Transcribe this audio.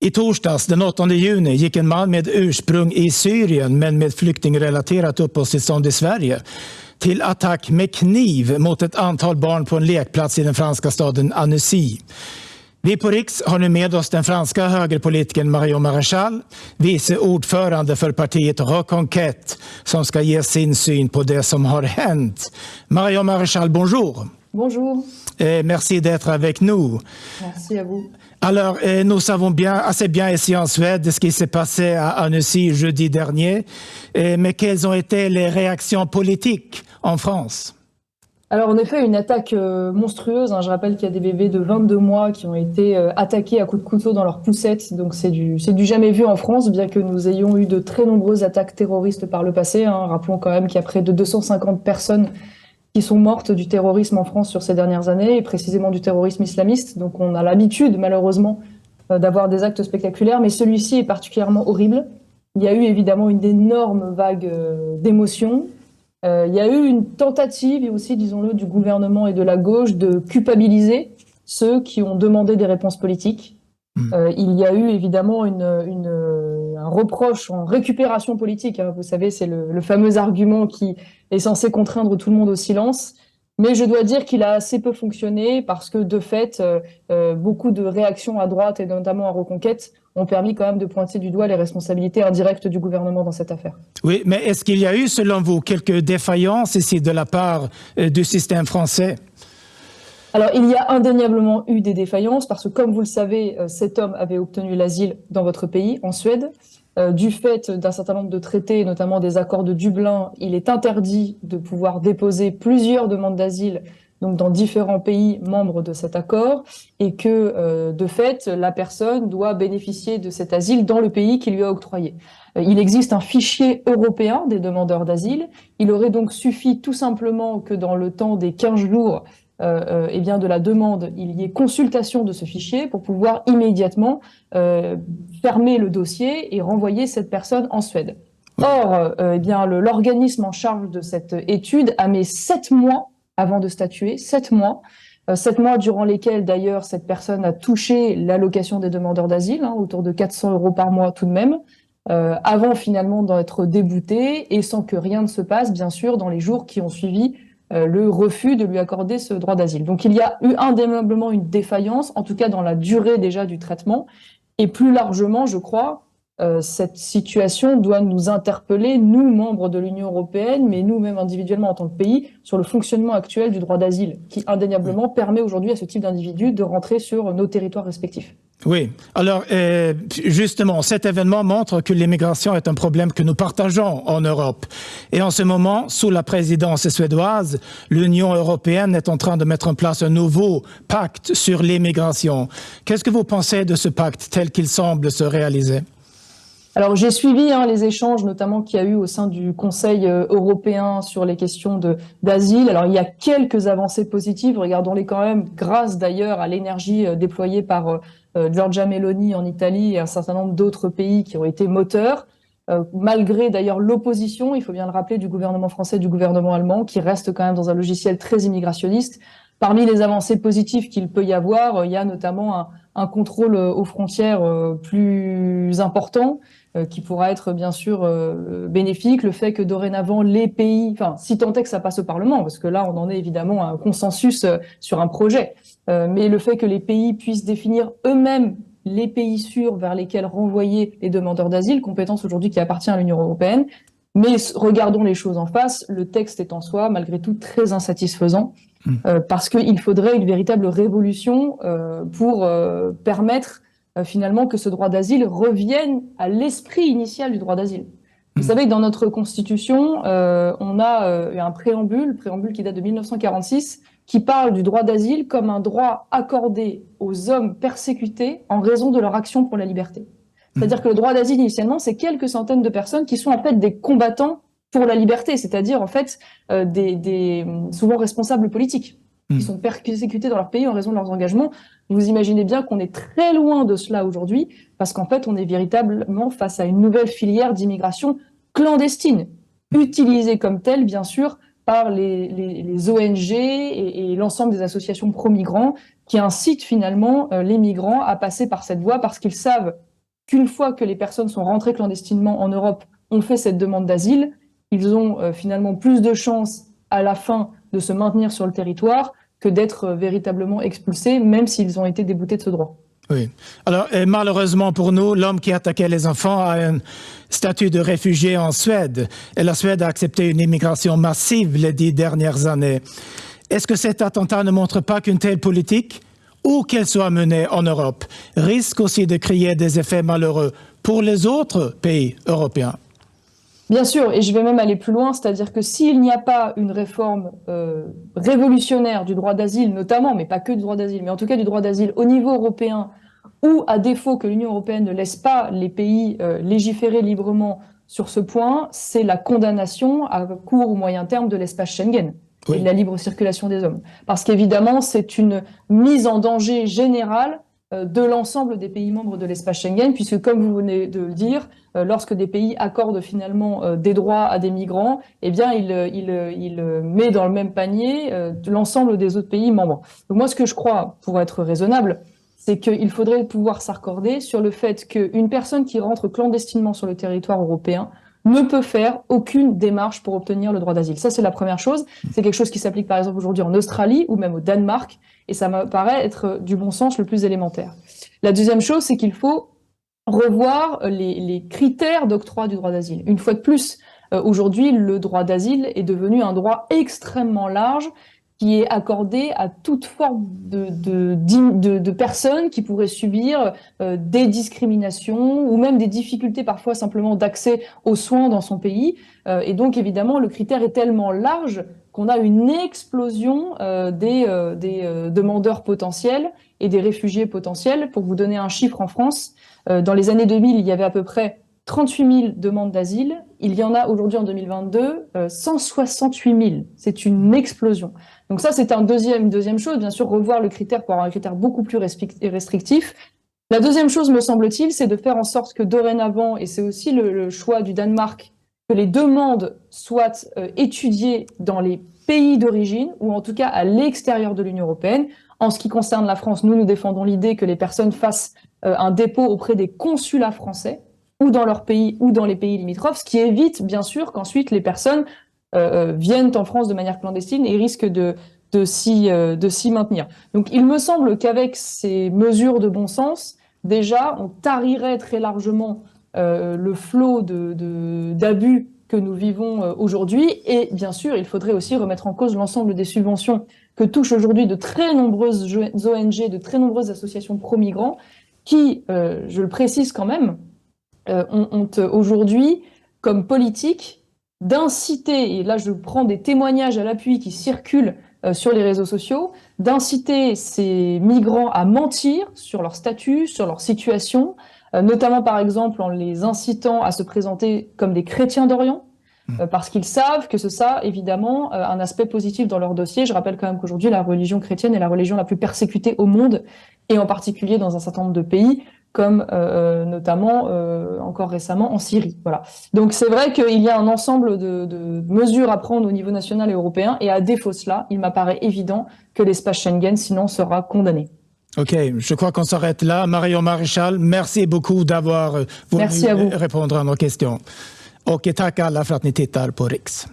I torsdags den 8 juni gick en man med ursprung i Syrien men med flyktingrelaterat uppehållstillstånd i Sverige till attack med kniv mot ett antal barn på en lekplats i den franska staden Annecy. Vi på Riks har nu med oss den franska högerpolitikern Marion Maréchal, vice ordförande för partiet Reconquête, som ska ge sin syn på det som har hänt. Marion Maréchal, bonjour. Bonjour. Merci d'être avec nous. Merci à vous. Alors, nous savons assez bien ici en Suède ce qui s'est passé à Annecy jeudi dernier, mais quelles ont été les réactions politiques en France? Alors en effet, une attaque monstrueuse. Je rappelle qu'il y a des bébés de 22 mois qui ont été attaqués à coups de couteau dans leur poussette. Donc c'est du jamais vu en France, bien que nous ayons eu de très nombreuses attaques terroristes par le passé. Rappelons quand même qu'il y a près de 250 personnes qui sont mortes du terrorisme en France sur ces dernières années, et précisément du terrorisme islamiste. Donc on a l'habitude, malheureusement, d'avoir des actes spectaculaires, mais celui-ci est particulièrement horrible. Il y a eu évidemment une énorme vague d'émotions. Il y a eu une tentative, et aussi, disons-le, du gouvernement et de la gauche de culpabiliser ceux qui ont demandé des réponses politiques. Il y a eu évidemment un reproche en récupération politique. Vous savez, c'est le fameux argument qui est censé contraindre tout le monde au silence. Mais je dois dire qu'il a assez peu fonctionné parce que, de fait, beaucoup de réactions à droite et notamment à Reconquête ont permis quand même de pointer du doigt les responsabilités indirectes du gouvernement dans cette affaire. Oui, mais est-ce qu'il y a eu, selon vous, quelques défaillances ici de la part du système français? Alors, il y a indéniablement eu des défaillances parce que, comme vous le savez, cet homme avait obtenu l'asile dans votre pays, en Suède. Du fait d'un certain nombre de traités, notamment des accords de Dublin, il est interdit de pouvoir déposer plusieurs demandes d'asile donc dans différents pays membres de cet accord, et que, de fait, la personne doit bénéficier de cet asile dans le pays qui lui a octroyé. Il existe un fichier européen des demandeurs d'asile. Il aurait donc suffi tout simplement que dans le temps des 15 jours de la demande, il y ait consultation de ce fichier pour pouvoir immédiatement fermer le dossier et renvoyer cette personne en Suède. Or, l'organisme en charge de cette étude a mis 7 mois avant de statuer, 7 mois. 7 mois durant lesquels, d'ailleurs, cette personne a touché l'allocation des demandeurs d'asile, autour de 400 € par mois tout de même, avant finalement d'être déboutée et sans que rien ne se passe, bien sûr, dans les jours qui ont suivi le refus de lui accorder ce droit d'asile. Donc il y a eu indéniablement une défaillance, en tout cas dans la durée déjà du traitement, et plus largement, je crois, cette situation doit nous interpeller, nous, membres de l'Union européenne, mais nous-mêmes individuellement en tant que pays, sur le fonctionnement actuel du droit d'asile, qui indéniablement permet aujourd'hui à ce type d'individus de rentrer sur nos territoires respectifs. Oui, alors justement, cet événement montre que l'immigration est un problème que nous partageons en Europe. Et en ce moment, sous la présidence suédoise, l'Union européenne est en train de mettre en place un nouveau pacte sur l'immigration. Qu'est-ce que vous pensez de ce pacte tel qu'il semble se réaliser ? Alors j'ai suivi les échanges notamment qu'il y a eu au sein du Conseil européen sur les questions d'asile. Alors il y a quelques avancées positives, regardons-les quand même, grâce d'ailleurs à l'énergie déployée par Giorgia Meloni en Italie et un certain nombre d'autres pays qui ont été moteurs, malgré d'ailleurs l'opposition, il faut bien le rappeler, du gouvernement français et du gouvernement allemand, qui reste quand même dans un logiciel très immigrationniste. Parmi les avancées positives qu'il peut y avoir, il y a notamment un contrôle aux frontières plus important, qui pourra être bien sûr bénéfique, le fait que dorénavant les pays, si tant est que ça passe au Parlement, parce que là on en est évidemment à un consensus sur un projet, mais le fait que les pays puissent définir eux-mêmes les pays sûrs vers lesquels renvoyer les demandeurs d'asile, compétence aujourd'hui qui appartient à l'Union européenne. Mais regardons les choses en face, le texte est en soi malgré tout très insatisfaisant, parce qu'il faudrait une véritable révolution pour permettre finalement que ce droit d'asile revienne à l'esprit initial du droit d'asile. Vous savez que dans notre Constitution, on a un préambule qui date de 1946, qui parle du droit d'asile comme un droit accordé aux hommes persécutés en raison de leur action pour la liberté. C'est-à-dire que le droit d'asile, initialement, c'est quelques centaines de personnes qui sont en fait des combattants pour la liberté, c'est-à-dire en fait des souvent responsables politiques qui sont persécutés dans leur pays en raison de leurs engagements. Vous imaginez bien qu'on est très loin de cela aujourd'hui, parce qu'en fait, on est véritablement face à une nouvelle filière d'immigration clandestine, utilisée comme telle, bien sûr, par les ONG et l'ensemble des associations pro-migrants qui incitent finalement les migrants à passer par cette voie parce qu'ils savent qu'une fois que les personnes sont rentrées clandestinement en Europe, ont fait cette demande d'asile, ils ont finalement plus de chances à la fin de se maintenir sur le territoire que d'être véritablement expulsés, même s'ils ont été déboutés de ce droit. Oui. Alors, malheureusement pour nous, l'homme qui attaquait les enfants a un statut de réfugié en Suède. Et la Suède a accepté une immigration massive les 10 dernières années. Est-ce que cet attentat ne montre pas qu'une telle politique, où qu'elle soit menée en Europe, risque aussi de créer des effets malheureux pour les autres pays européens? Bien sûr, et je vais même aller plus loin, c'est-à-dire que s'il n'y a pas une réforme révolutionnaire du droit d'asile notamment, mais pas que du droit d'asile, mais en tout cas du droit d'asile au niveau européen, ou à défaut que l'Union européenne ne laisse pas les pays légiférer librement sur ce point, c'est la condamnation à court ou moyen terme de l'espace Schengen. Oui. Et de la libre circulation des hommes. Parce qu'évidemment, c'est une mise en danger générale de l'ensemble des pays membres de l'espace Schengen, puisque comme vous venez de le dire, lorsque des pays accordent finalement des droits à des migrants, eh bien, il met dans le même panier l'ensemble des autres pays membres. Donc moi, ce que je crois, pour être raisonnable, c'est qu'il faudrait pouvoir s'accorder sur le fait qu'une personne qui rentre clandestinement sur le territoire européen ne peut faire aucune démarche pour obtenir le droit d'asile. Ça, c'est la première chose. C'est quelque chose qui s'applique par exemple aujourd'hui en Australie ou même au Danemark, et ça me paraît être du bon sens le plus élémentaire. La deuxième chose, c'est qu'il faut revoir les critères d'octroi du droit d'asile. Une fois de plus, aujourd'hui, le droit d'asile est devenu un droit extrêmement large qui est accordé à toute forme de personnes qui pourraient subir des discriminations ou même des difficultés parfois simplement d'accès aux soins dans son pays. Et donc évidemment, le critère est tellement large qu'on a une explosion des demandeurs potentiels et des réfugiés potentiels. Pour vous donner un chiffre, en France, dans les années 2000, il y avait à peu près 38 000 demandes d'asile. Il y en a aujourd'hui en 2022 168 000. C'est une explosion. Donc ça, c'est une deuxième chose. Bien sûr, revoir le critère pour avoir un critère beaucoup plus restrictif. La deuxième chose, me semble-t-il, c'est de faire en sorte que dorénavant, et c'est aussi le choix du Danemark, que les demandes soient étudiées dans les pays d'origine, ou en tout cas à l'extérieur de l'Union européenne. En ce qui concerne la France, nous défendons l'idée que les personnes fassent un dépôt auprès des consulats français, ou dans leur pays, ou dans les pays limitrophes, ce qui évite, bien sûr, qu'ensuite les personnes viennent en France de manière clandestine et risquent de s'y maintenir. Donc il me semble qu'avec ces mesures de bon sens, déjà, on tarirait très largement le flot d'abus que nous vivons aujourd'hui. Et bien sûr, il faudrait aussi remettre en cause l'ensemble des subventions que touchent aujourd'hui de très nombreuses ONG, de très nombreuses associations pro-migrants, qui, je le précise quand même, ont aujourd'hui comme politique d'inciter, et là je prends des témoignages à l'appui qui circulent sur les réseaux sociaux, d'inciter ces migrants à mentir sur leur statut, sur leur situation, notamment par exemple en les incitant à se présenter comme des chrétiens d'Orient, parce qu'ils savent que ça a évidemment un aspect positif dans leur dossier. Je rappelle quand même qu'aujourd'hui la religion chrétienne est la religion la plus persécutée au monde, et en particulier dans un certain nombre de pays, comme notamment encore récemment en Syrie. Voilà. Donc c'est vrai qu'il y a un ensemble de mesures à prendre au niveau national et européen, et à défaut de cela, il m'apparaît évident que l'espace Schengen sinon sera condamné. Ok, je crois qu'on s'arrête là. Marion Maréchal, merci beaucoup d'avoir voulu répondre à nos questions. Och tack alla för att ni tittar på Riks.